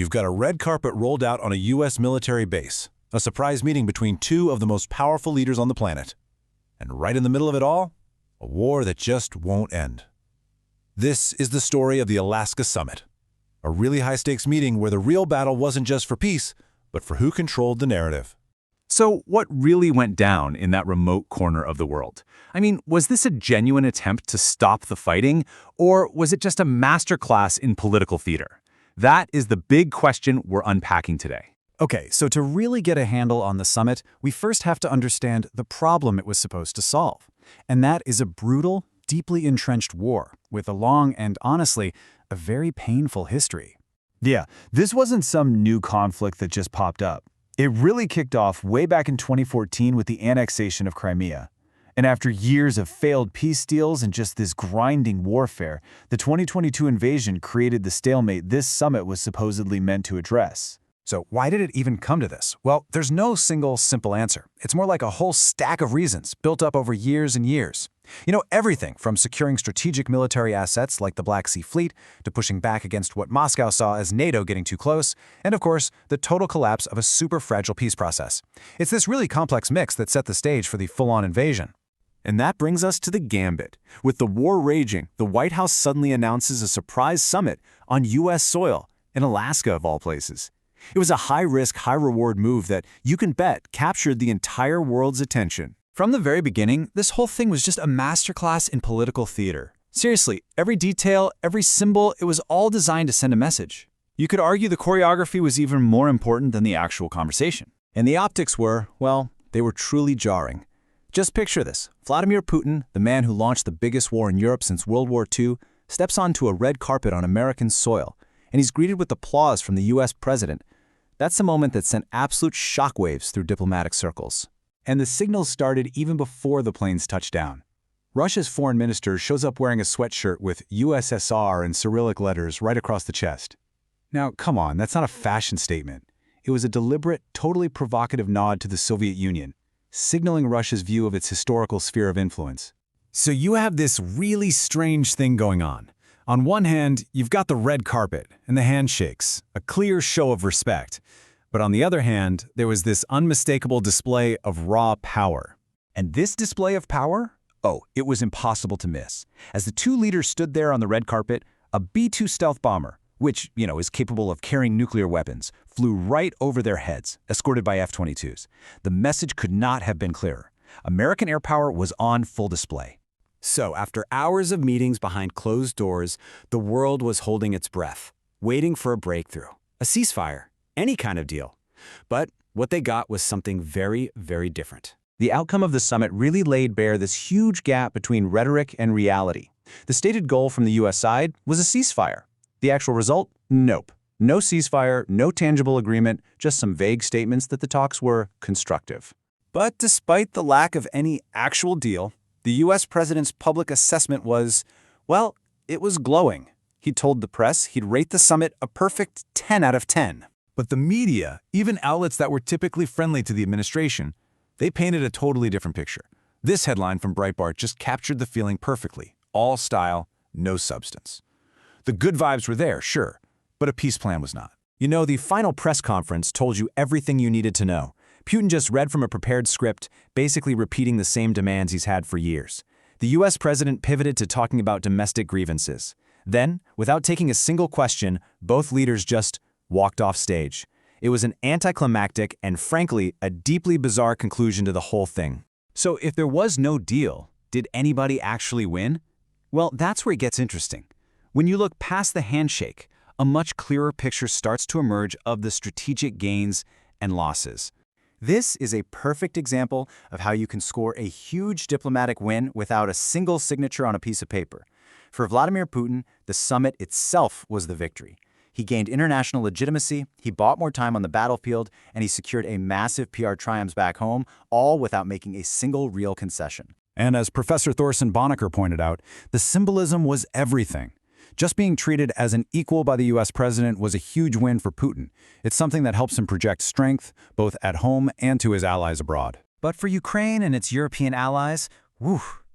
You've got a red carpet rolled out on a U.S. military base, a surprise meeting between two of the most powerful leaders on the planet. And right in the middle of it all, a war that just won't end. This is the story of the Alaska Summit, a really high-stakes meeting where the real battle wasn't just for peace, but for who controlled the narrative. So what really went down in that remote corner of the world? I mean, was this a genuine attempt to stop the fighting, or was it just a masterclass in political theater? That is the big question we're unpacking today. Okay, so to really get a handle on the summit, we first have to understand the problem it was supposed to solve. And that is a brutal, deeply entrenched war with a long and, honestly, a very painful history. Yeah, this wasn't some new conflict that just popped up. It really kicked off way back in 2014 with the annexation of Crimea. And after years of failed peace deals and just this grinding warfare, the 2022 invasion created the stalemate this summit was supposedly meant to address. So why did it even come to this? Well, there's no single simple answer. It's more like a whole stack of reasons built up over years and years. You know, everything from securing strategic military assets like the Black Sea Fleet to pushing back against what Moscow saw as NATO getting too close, and of course, the total collapse of a super fragile peace process. It's this really complex mix that set the stage for the full-on invasion. And that brings us to the gambit. With the war raging, the White House suddenly announces a surprise summit on U.S. soil, in Alaska of all places. It was a high-risk, high-reward move that, you can bet, captured the entire world's attention. From the very beginning, this whole thing was just a masterclass in political theater. Seriously, every detail, every symbol, it was all designed to send a message. You could argue the choreography was even more important than the actual conversation. And the optics were, well, they were truly jarring. Just picture this. Vladimir Putin, the man who launched the biggest war in Europe since World War II, steps onto a red carpet on American soil, and he's greeted with applause from the U.S. president. That's a moment that sent absolute shockwaves through diplomatic circles. And the signals started even before the planes touched down. Russia's foreign minister shows up wearing a sweatshirt with USSR in Cyrillic letters right across the chest. Now, come on, that's not a fashion statement. It was a deliberate, totally provocative nod to the Soviet Union, signaling Russia's view of its historical sphere of influence. So you have this really strange thing going on. On one hand, you've got the red carpet and the handshakes, a clear show of respect. But on the other hand, there was this unmistakable display of raw power. And this display of power? Oh, it was impossible to miss. As the two leaders stood there on the red carpet, a B-2 stealth bomber, which, is capable of carrying nuclear weapons, flew right over their heads, escorted by F-22s. The message could not have been clearer. American air power was on full display. So, after hours of meetings behind closed doors, the world was holding its breath, waiting for a breakthrough, a ceasefire, any kind of deal. But what they got was something very, very different. The outcome of the summit really laid bare this huge gap between rhetoric and reality. The stated goal from the U.S. side was a ceasefire. The actual result? Nope. No ceasefire, no tangible agreement, just some vague statements that the talks were constructive. But despite the lack of any actual deal, the U.S. president's public assessment was, well, it was glowing. He told the press he'd rate the summit a perfect 10 out of 10. But the media, even outlets that were typically friendly to the administration, they painted a totally different picture. This headline from Breitbart just captured the feeling perfectly. All style, no substance. The good vibes were there, sure, but a peace plan was not. The final press conference told you everything you needed to know. Putin just read from a prepared script, basically repeating the same demands he's had for years. The U.S. president pivoted to talking about domestic grievances. Then, without taking a single question, both leaders just walked off stage. It was an anticlimactic and, frankly, a deeply bizarre conclusion to the whole thing. So if there was no deal, did anybody actually win? Well, that's where it gets interesting. When you look past the handshake, a much clearer picture starts to emerge of the strategic gains and losses. This is a perfect example of how you can score a huge diplomatic win without a single signature on a piece of paper. For Vladimir Putin, the summit itself was the victory. He gained international legitimacy, he bought more time on the battlefield, and he secured a massive PR triumphs back home, all without making a single real concession. And as Professor Thorsten Bonnecker pointed out, the symbolism was everything. Just being treated as an equal by the U.S. president was a huge win for Putin. It's something that helps him project strength, both at home and to his allies abroad. But for Ukraine and its European allies,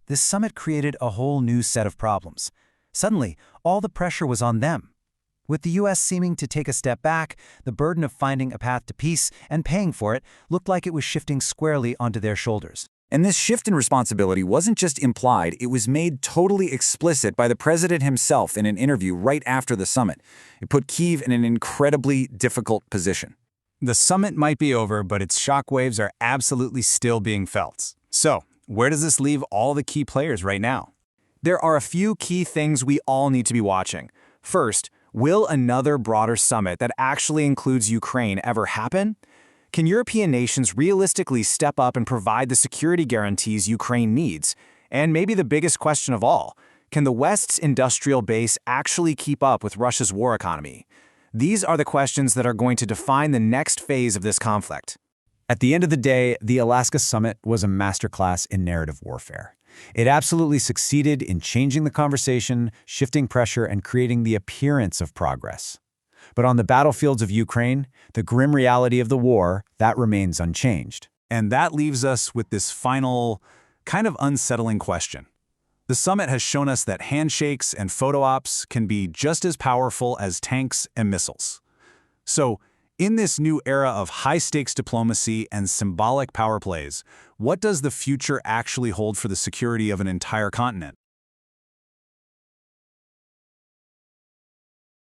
this summit created a whole new set of problems. Suddenly, all the pressure was on them. With the U.S. seeming to take a step back, the burden of finding a path to peace and paying for it looked like it was shifting squarely onto their shoulders. And this shift in responsibility wasn't just implied, it was made totally explicit by the president himself in an interview right after the summit. It put Kyiv in an incredibly difficult position. The summit might be over, but its shockwaves are absolutely still being felt. So, where does this leave all the key players right now? There are a few key things we all need to be watching. First, will another broader summit that actually includes Ukraine ever happen? Can European nations realistically step up and provide the security guarantees Ukraine needs? And maybe the biggest question of all, can the West's industrial base actually keep up with Russia's war economy? These are the questions that are going to define the next phase of this conflict. At the end of the day, the Alaska summit was a masterclass in narrative warfare. It absolutely succeeded in changing the conversation, shifting pressure, and creating the appearance of progress. But on the battlefields of Ukraine, the grim reality of the war, that remains unchanged. And that leaves us with this final, kind of unsettling question. The summit has shown us that handshakes and photo ops can be just as powerful as tanks and missiles. So, in this new era of high-stakes diplomacy and symbolic power plays, what does the future actually hold for the security of an entire continent?